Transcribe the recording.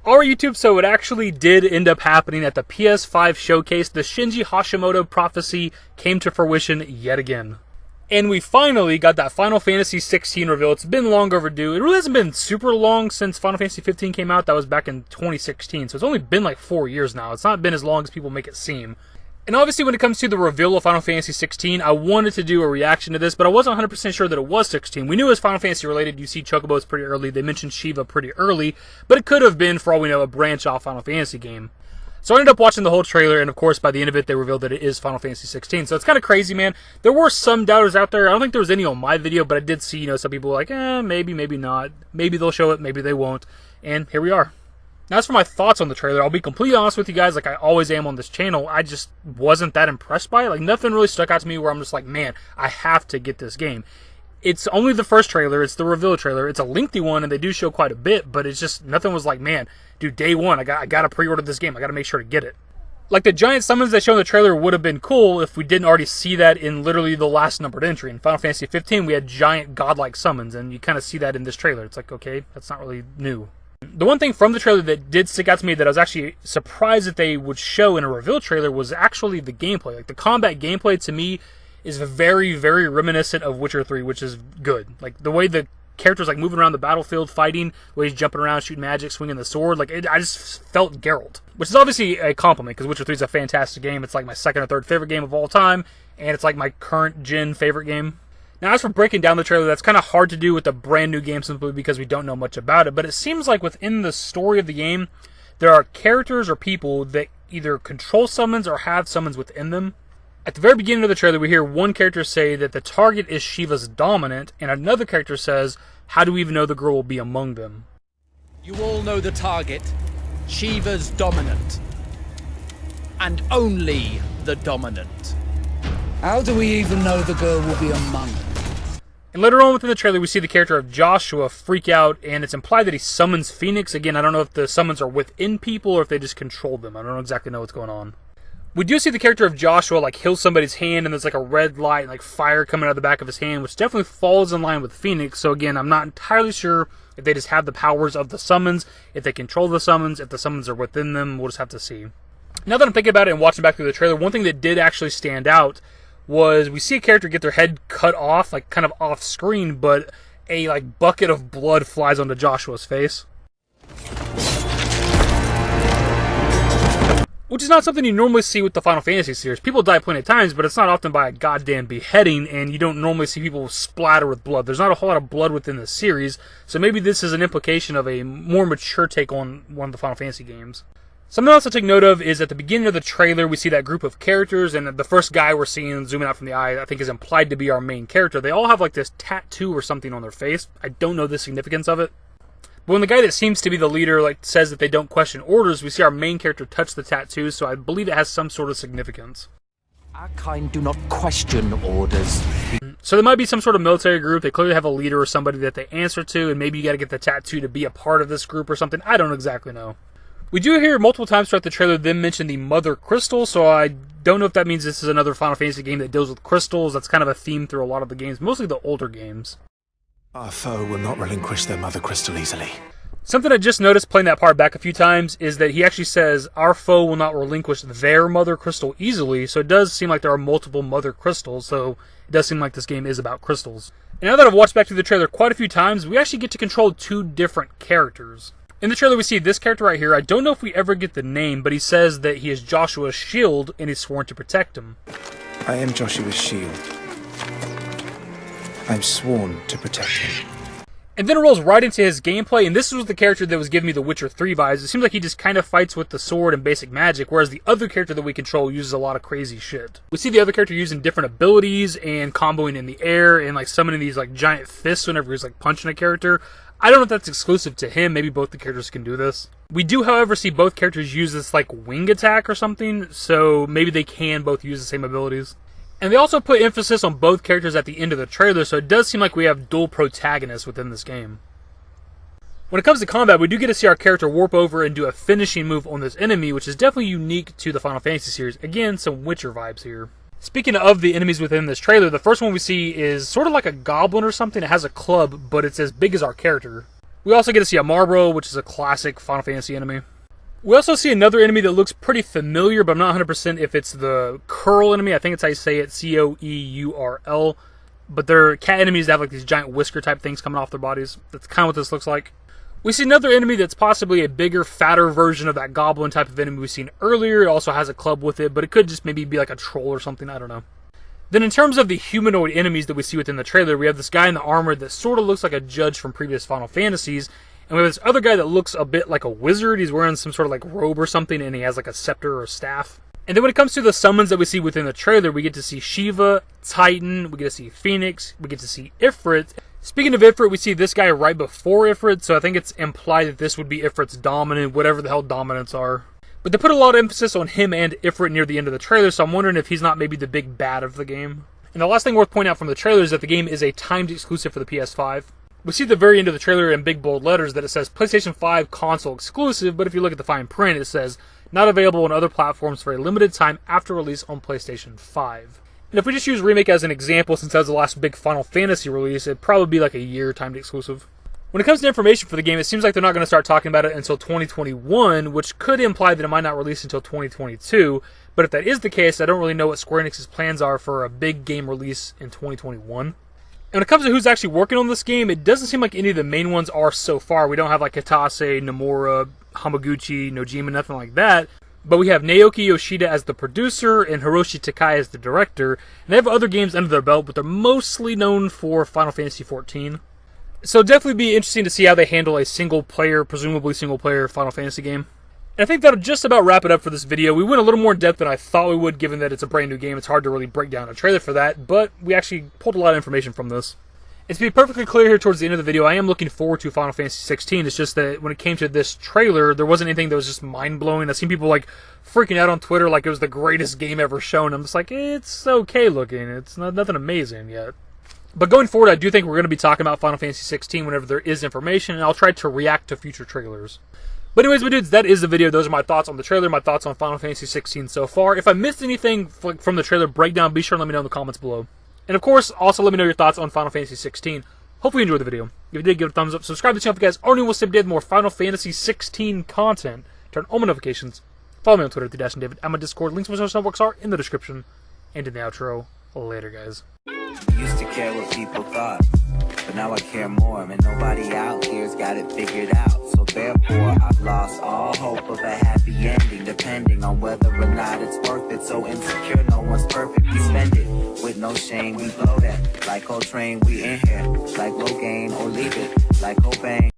Alright YouTube, so it actually did end up happening at the PS5 Showcase. The Shinji Hashimoto prophecy came to fruition yet again. And we finally got that Final Fantasy XVI reveal. It's been long overdue. It really hasn't been super long since Final Fantasy 15 came out. That was back in 2016, so it's only been like 4 years now. It's not been as long as people make it seem. And obviously when it comes to the reveal of Final Fantasy 16, I wanted to do a reaction to this, but I wasn't 100% sure that it was 16. We knew it was Final Fantasy related. You see Chocobos pretty early. They mentioned Shiva pretty early, but it could have been, for all we know, a branch off Final Fantasy game. So I ended up watching the whole trailer, and of course by the end of it they revealed that it is Final Fantasy 16. So it's kind of crazy, man. There were some doubters out there. I don't think there was any on my video, but I did see, some people were like, maybe, maybe not. Maybe they'll show it, maybe they won't. And here we are. Now, as for my thoughts on the trailer, I'll be completely honest with you guys, like I always am on this channel. I just wasn't that impressed by it. Like, nothing really stuck out to me where I'm just like, man, I have to get this game. It's only the first trailer. It's the reveal trailer. It's a lengthy one, and they do show quite a bit, but it's just, nothing was like, man, dude, day one, I got to pre-order this game. I got to make sure to get it. Like, the giant summons they show in the trailer would have been cool if we didn't already see that in literally the last numbered entry. In Final Fantasy 15, we had giant godlike summons, and you kind of see that in this trailer. It's like, okay, that's not really new. The one thing from the trailer that did stick out to me that I was actually surprised that they would show in a reveal trailer was actually the gameplay. Like, the combat gameplay to me is very, very reminiscent of Witcher 3, which is good. Like, the way the character's like moving around the battlefield, fighting, the way he's jumping around, shooting magic, swinging the sword, like, I just felt Geralt. Which is obviously a compliment, because Witcher 3 is a fantastic game. It's like my second or third favorite game of all time, and it's like my current gen favorite game. Now, as for breaking down the trailer, that's kind of hard to do with a brand new game simply because we don't know much about it, but it seems like within the story of the game, there are characters or people that either control summons or have summons within them. At the very beginning of the trailer, we hear one character say that the target is Shiva's dominant, and another character says, how do we even know the girl will be among them? You all know the target, Shiva's dominant. And only the dominant. How do we even know the girl will be among them? And later on within the trailer, we see the character of Joshua freak out, and it's implied that he summons Phoenix. Again, I don't know if the summons are within people or if they just control them. I don't exactly know what's going on. We do see the character of Joshua, like, heal somebody's hand, and there's, like, a red light and, like, fire coming out of the back of his hand, which definitely falls in line with Phoenix. So, again, I'm not entirely sure if they just have the powers of the summons, if they control the summons, if the summons are within them. We'll just have to see. Now that I'm thinking about it and watching back through the trailer, one thing that did actually stand out was we see a character get their head cut off, like, kind of off screen, but a, like, bucket of blood flies onto Joshua's face. Which is not something you normally see with the Final Fantasy series. People die plenty of times, but it's not often by a goddamn beheading, and you don't normally see people splatter with blood. There's not a whole lot of blood within the series, so maybe this is an implication of a more mature take on one of the Final Fantasy games. Something else to take note of is at the beginning of the trailer, we see that group of characters, and the first guy we're seeing zooming out from the eye, I think is implied to be our main character. They all have like this tattoo or something on their face. I don't know the significance of it. But when the guy that seems to be the leader says that they don't question orders, we see our main character touch the tattoo, so I believe it has some sort of significance. Our kind do not question orders. So there might be some sort of military group. They clearly have a leader or somebody that they answer to, and maybe you got to get the tattoo to be a part of this group or something. I don't exactly know. We do hear multiple times throughout the trailer them mention the Mother Crystal, so I don't know if that means this is another Final Fantasy game that deals with crystals. That's kind of a theme through a lot of the games, mostly the older games. Our foe will not relinquish their Mother Crystal easily. Something I just noticed playing that part back a few times is that he actually says, our foe will not relinquish their Mother Crystal easily, so it does seem like there are multiple Mother Crystals, so it does seem like this game is about crystals. And now that I've watched back through the trailer quite a few times, we actually get to control two different characters. In the trailer we see this character right here. I don't know if we ever get the name, but he says that he is Joshua's shield and he's sworn to protect him. I am Joshua's shield. I'm sworn to protect him. And then it rolls right into his gameplay, and this was the character that was giving me the Witcher 3 vibes. It seems like he just kind of fights with the sword and basic magic, whereas the other character that we control uses a lot of crazy shit. We see the other character using different abilities and comboing in the air and like summoning these like giant fists whenever he's like punching a character. I don't know if that's exclusive to him. Maybe both the characters can do this. We do, however, see both characters use this like wing attack or something, so maybe they can both use the same abilities. And they also put emphasis on both characters at the end of the trailer, so it does seem like we have dual protagonists within this game. When it comes to combat, we do get to see our character warp over and do a finishing move on this enemy, which is definitely unique to the Final Fantasy series. Again, some Witcher vibes here. Speaking of the enemies within this trailer, the first one we see is sort of like a goblin or something. It has a club, but it's as big as our character. We also get to see a Marlboro, which is a classic Final Fantasy enemy. We also see another enemy that looks pretty familiar, but I'm not 100% if it's the Curl enemy. I think it's how you say it, Coeurl. But they're cat enemies that have like these giant whisker type things coming off their bodies. That's kind of what this looks like. We see another enemy that's possibly a bigger, fatter version of that goblin type of enemy we've seen earlier. It also has a club with it, but it could just maybe be like a troll or something. I don't know. Then in terms of the humanoid enemies that we see within the trailer, we have this guy in the armor that sort of looks like a judge from previous Final Fantasies. And we have this other guy that looks a bit like a wizard. He's wearing some sort of like robe or something, and he has like a scepter or a staff. And then when it comes to the summons that we see within the trailer, we get to see Shiva, Titan, we get to see Phoenix, we get to see Ifrit. Speaking of Ifrit, we see this guy right before Ifrit, so I think it's implied that this would be Ifrit's dominant, whatever the hell dominants are. But they put a lot of emphasis on him and Ifrit near the end of the trailer, so I'm wondering if he's not maybe the big bad of the game. And the last thing worth pointing out from the trailer is that the game is a timed exclusive for the PS5. We see at the very end of the trailer in big bold letters that it says PlayStation 5 console exclusive, but if you look at the fine print, it says not available on other platforms for a limited time after release on PlayStation 5. And if we just use Remake as an example, since that was the last big Final Fantasy release, it'd probably be like a year timed exclusive. When it comes to information for the game, it seems like they're not going to start talking about it until 2021, which could imply that it might not release until 2022. But if that is the case, I don't really know what Square Enix's plans are for a big game release in 2021. And when it comes to who's actually working on this game, it doesn't seem like any of the main ones are so far. We don't have like Kitase, Nomura, Hamaguchi, Nojima, nothing like that. But we have Naoki Yoshida as the producer and Hiroshi Takai as the director. And they have other games under their belt, but they're mostly known for Final Fantasy XIV. So it'll definitely be interesting to see how they handle a single-player, presumably single-player Final Fantasy game. And I think that'll just about wrap it up for this video. We went a little more in depth than I thought we would, given that it's a brand new game. It's hard to really break down a trailer for that, but we actually pulled a lot of information from this. And to be perfectly clear here towards the end of the video, I am looking forward to Final Fantasy XVI. It's just that when it came to this trailer, there wasn't anything that was just mind-blowing. I've seen people like freaking out on Twitter like it was the greatest game ever shown. I'm just like, it's okay looking. It's nothing amazing yet. But going forward, I do think we're going to be talking about Final Fantasy XVI whenever there is information, and I'll try to react to future trailers. But anyways, my dudes, that is the video. Those are my thoughts on the trailer, my thoughts on Final Fantasy XVI so far. If I missed anything from the trailer breakdown, be sure to let me know in the comments below. And of course, also let me know your thoughts on Final Fantasy XVI. Hopefully you enjoyed the video. If you did, give it a thumbs up. Subscribe to the channel if you guys already want to see more Final Fantasy XVI content. Turn on my notifications. Follow me on Twitter at dashingdavid. I'm on Discord. Links to my social networks are in the description and in the outro. Later, guys. Used to care what people thought, but now I care more, and nobody out here's got it figured out. So therefore, I've lost all hope of a happy ending, depending on whether or not it's worth it. So insecure, no one's perfect. We spend it with no shame. We blow that like Coltrane. We in here like Rogaine, or leave it like Cobain.